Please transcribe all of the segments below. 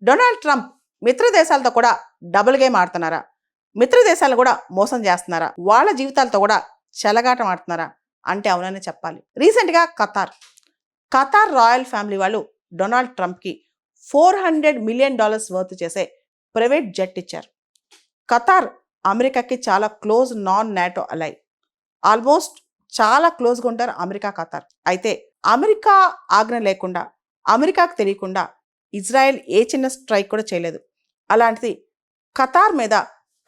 Donald Trump మిత్ర దేశాలతో కూడా డబుల్ గేమ్ ఆడుతున్నారా? మిత్ర దేశాలను కూడా మోసం చేస్తున్నారా? వాళ్ళ జీవితాలతో కూడా చెలగాటం ఆడుతున్నారా అంటే అవునని చెప్పాలి. రీసెంట్గా ఖతార్ రాయల్ ఫ్యామిలీ వాళ్ళు డొనాల్డ్ ట్రంప్కి $400 మిలియన్ వర్త్ చేసే ప్రైవేట్ జెట్ ఇచ్చారు. ఖతార్ అమెరికాకి చాలా క్లోజ్ నాన్ నాటో అలై. ఆల్మోస్ట్ చాలా క్లోజ్గా ఉంటారు అమెరికా ఖతార్. అయితే అమెరికా ఆజ్ఞ లేకుండా, అమెరికాకు తెలియకుండా ఇజ్రాయెల్ ఏ చిన్న స్ట్రైక్ కూడా చేయలేదు. అలాంటిది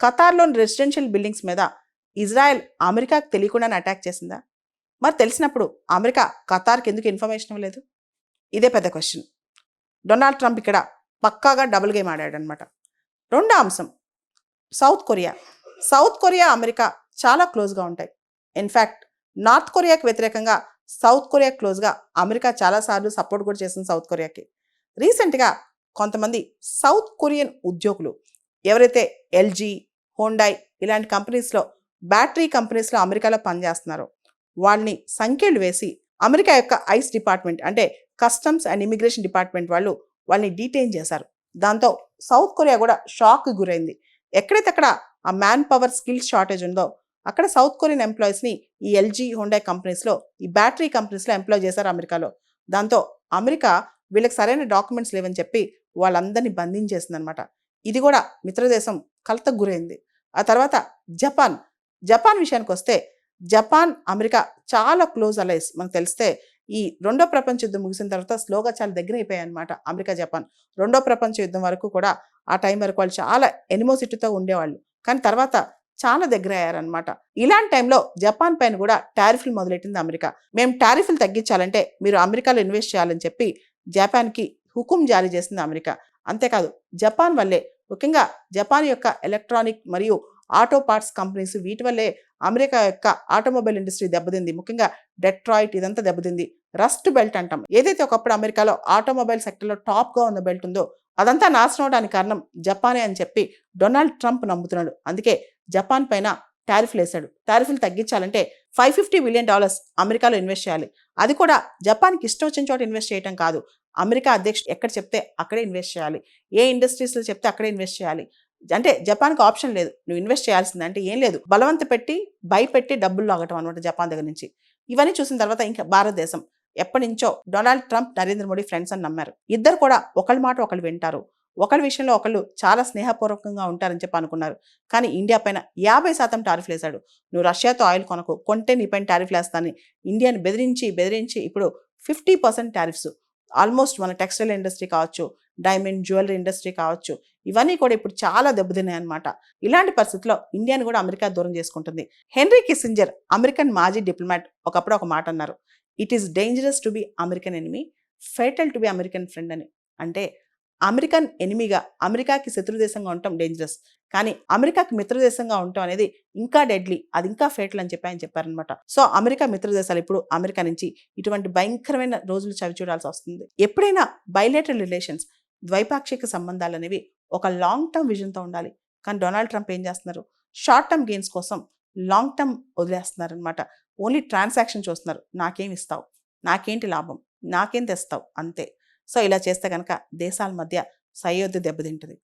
ఖతార్లోని రెసిడెన్షియల్ బిల్డింగ్స్ మీద ఇజ్రాయెల్ అమెరికాకు తెలియకుండానే అటాక్ చేసిందా? మరి తెలిసినప్పుడు అమెరికా ఖతార్కి ఎందుకు ఇన్ఫర్మేషన్ ఇవ్వలేదు? ఇదే పెద్ద క్వశ్చన్. డొనాల్డ్ ట్రంప్ ఇక్కడ పక్కాగా డబుల్ గేమ్ ఆడాడనమాట. రెండో అంశం సౌత్ కొరియా అమెరికా చాలా క్లోజ్గా ఉంటాయి. ఇన్ఫ్యాక్ట్ నార్త్ కొరియాకి వ్యతిరేకంగా సౌత్ కొరియా క్లోజ్గా అమెరికా చాలాసార్లు సపోర్ట్ కూడా చేసింది సౌత్ కొరియాకి. రీసెంట్గా కొంతమంది సౌత్ కొరియన్ ఉద్యోగులు ఎవరైతే ఎల్జీ, హోండాయ్ ఇలాంటి కంపెనీస్లో, బ్యాటరీ కంపెనీస్లో అమెరికాలో పనిచేస్తున్నారో వాళ్ళని సంఖ్యలు వేసి అమెరికా యొక్క ఐస్ డిపార్ట్మెంట్ అంటే కస్టమ్స్ అండ్ ఇమిగ్రేషన్ డిపార్ట్మెంట్ వాళ్ళని డీటైన్ చేశారు. దాంతో సౌత్ కొరియా కూడా షాక్కి గురైంది. ఎక్కడైతే అక్కడ ఆ మ్యాన్ పవర్ స్కిల్ షార్టేజ్ ఉందో అక్కడ సౌత్ కొరియన్ ఎంప్లాయీస్ని ఈ ఎల్జీ, హోండాయ్ కంపెనీస్లో, ఈ బ్యాటరీ కంపెనీస్లో ఎంప్లాయ్ చేశారు అమెరికాలో. దాంతో అమెరికా వీళ్ళకి సరైన డాక్యుమెంట్స్ లేవని చెప్పి వాళ్ళందరినీ బంధించేసింది అనమాట. ఇది కూడా మిత్రదేశం కలతకు గురైంది. ఆ తర్వాత జపాన్ విషయానికి వస్తే జపాన్, అమెరికా చాలా క్లోజ్ అలైస్. మనకు తెలిస్తే ఈ రెండో ప్రపంచ యుద్ధం ముగిసిన తర్వాత స్లోగా చాలా దగ్గర అయిపోయాయి అనమాట అమెరికా, జపాన్. రెండో ప్రపంచ యుద్ధం వరకు కూడా ఆ టైం వరకు వాళ్ళు చాలా ఎనిమోసిటీతో ఉండేవాళ్ళు. కానీ తర్వాత చాలా దగ్గర అయ్యారనమాట. ఇలాంటి టైంలో జపాన్ పైన కూడా టారిఫ్లు మొదలెట్టింది అమెరికా. మేము టారిఫ్లు తగ్గించాలంటే మీరు అమెరికాలో ఇన్వెస్ట్ చేయాలని చెప్పి జపాన్కి హుకుం జారీ చేసింది అమెరికా. అంతేకాదు జపాన్ వల్లే, ముఖ్యంగా జపాన్ యొక్క ఎలక్ట్రానిక్ మరియు ఆటో పార్ట్స్ కంపెనీస్, వీటి వల్లే అమెరికా యొక్క ఆటోమొబైల్ ఇండస్ట్రీ దెబ్బతింది. ముఖ్యంగా డెట్రాయిట్ ఇదంతా దెబ్బతింది. రస్ట్ బెల్ట్ అంటాం, ఏదైతే ఒకప్పుడు అమెరికాలో ఆటోమొబైల్ సెక్టర్లో టాప్గా ఉన్న బెల్ట్ ఉందో అదంతా నాశనం అవడానికి కారణం జపానే అని చెప్పి డొనాల్డ్ ట్రంప్ నమ్ముతున్నాడు. అందుకే జపాన్ పైన టారిఫ్లు వేశాడు. టారిఫ్లు తగ్గించాలంటే $550 మిలియన్ అమెరికాలో ఇన్వెస్ట్ చేయాలి. అది కూడా జపాన్కి ఇష్టం వచ్చిన చోట ఇన్వెస్ట్ చేయడం కాదు. అమెరికా అధ్యక్షుడు ఎక్కడ చెప్తే అక్కడే ఇన్వెస్ట్ చేయాలి. ఏ ఇండస్ట్రీస్లో చెప్తే అక్కడే ఇన్వెస్ట్ చేయాలి. అంటే జపాన్కి ఆప్షన్ లేదు, నువ్వు ఇన్వెస్ట్ చేయాల్సిందే అంటే ఏం లేదు, బలవంత పెట్టి భయపెట్టి డబ్బులు లాగటం అనమాట జపాన్ దగ్గర నుంచి. ఇవన్నీ చూసిన తర్వాత ఇంకా భారతదేశం ఎప్పటి నుంచో Donald Trump, Narendra Modi friends అని నమ్మారు. ఇద్దరు కూడా ఒకళ్ళ మాట ఒకళ్ళు వింటారు, ఒకళ్ళ విషయంలో ఒకళ్ళు చాలా స్నేహపూర్వకంగా ఉంటారని చెప్పి అనుకున్నారు. కానీ ఇండియా పైన 50% టారిఫ్లు వేశాడు. నువ్వు రష్యాతో ఆయిల్ కొనకు, కొంటే నీ పైన టారిఫ్లు వేస్తానని ఇండియాని బెదిరించి ఇప్పుడు 50% టారిఫ్స్. ఆల్మోస్ట్ మన టెక్స్టైల్ ఇండస్ట్రీ కావచ్చు, డైమండ్ జ్యువెలరీ ఇండస్ట్రీ కావచ్చు, ఇవన్నీ కూడా ఇప్పుడు చాలా దెబ్బతిన్నాయి అనమాట. ఇలాంటి పరిస్థితుల్లో ఇండియాని కూడా అమెరికా దూరం చేసుకుంటుంది. హెన్రీ కిస్సింజర్, అమెరికన్ మాజీ డిప్లొమాట్, ఒకప్పుడు ఒక మాట అన్నారు, it is dangerous to be American enemy, fatal to be American friend అని. అంటే అమెరికన్ ఎనిమీగా, అమెరికాకి శత్రుదేశంగా ఉండటం డేంజరస్, కానీ అమెరికాకి మిత్రదేశంగా ఉండటం అనేది ఇంకా డెడ్లీ, అది ఇంకా ఫేటల్ అని చెప్పి ఆయన చెప్పారనమాట. సో అమెరికా మిత్రదేశాలు ఇప్పుడు అమెరికా నుంచి ఇటువంటి భయంకరమైన రోజులు చవి చూడాల్సి వస్తుంది. ఎప్పుడైనా బైలేటరల్ రిలేషన్స్, ద్వైపాక్షిక సంబంధాలు అనేవి ఒక లాంగ్ టర్మ్ విజన్తో ఉండాలి. కానీ డొనాల్డ్ ట్రంప్ ఏం చేస్తున్నారు, షార్ట్ టర్మ్ గెయిన్స్ కోసం లాంగ్ టర్మ్ వదిలేస్తున్నారు అనమాట. ఓన్లీ ట్రాన్సాక్షన్ చూస్తున్నారు. నాకేం ఇస్తావు, నాకేంటి లాభం, నాకేం తెస్తావు, అంతే. సో ఇలా చేస్తే కనుక దేశాల మధ్య సయోధ్య దెబ్బతింటుంది.